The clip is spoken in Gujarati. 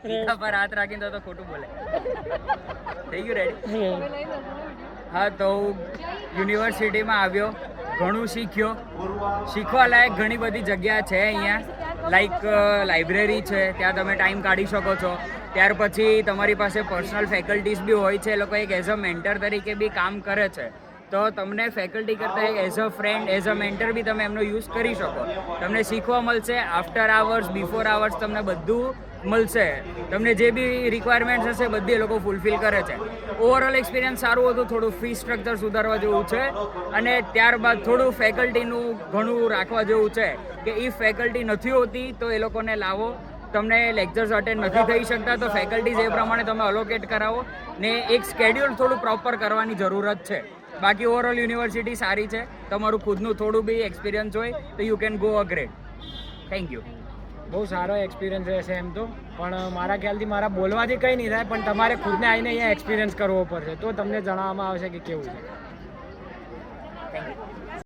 ટીકા પર હાથ રાખીને તો ખોટું બોલે. થઈ ગયું રેડી? હા, તો યુનિવર્સિટીમાં આવ્યો, ઘણું શીખ્યો. શીખવા લાયક ઘણી બધી જગ્યા છે અહીંયા, લાઈક લાઇબ્રેરી છે, ત્યાં તમે ટાઈમ કાઢી શકો છો. ત્યાર પછી તમારી પાસે પર્સનલ ફેકલ્ટીઝ બી હોય છે, એ લોકો એક એઝ અ મેન્ટર તરીકે બી કામ કરે છે. તો તમને ફેકલ્ટી કરતાં as a friend, as a mentor be તમે એમનો યુઝ કરી શકો. તમને શીખવા મળશે, આફ્ટર આવર્સ, બિફોર આવર્સ તમને બધું મળશે. તમને જે બી રિક્વાયરમેન્ટ્સ હશે બધી એ લોકો ફૂલફિલ કરે છે. ઓવરઓલ એક્સપિરિયન્સ સારું હતું. થોડું ફી સ્ટ્રક્ચર સુધારવા જેવું છે, અને ત્યારબાદ થોડું ફેકલ્ટીનું ઘણું રાખવા જેવું છે કે ઇફ ફેકલ્ટી નથી હોતી તો એ લોકોને લાવો. તમને લેક્ચર્સ અટેન્ડ નથી થઈ શકતા તો ફેકલ્ટીઝ એ પ્રમાણે તમે અલોકેટ કરાવો, ને એક સ્કેડ્યુલ થોડું પ્રોપર કરવાની જરૂરત છે. બાકી ઓવરઓલ યુનિવર્સિટી સારી છે. તમારું ખુદનું થોડું બી એક્સપિરિયન્સ હોય તો you can go a grade. Thank you. બહુ સારો એક્સપિરિયન્સ રહેશે એમ તો, પણ મારા ખ્યાલથી મારા બોલવાથી કંઈ નહીં થાય, પણ તમારે ખુદને આવીને અહીંયા એક્સપિરિયન્સ કરવો પડશે તો તમને જણાવવામાં આવશે કે કેવું છે. Thank you.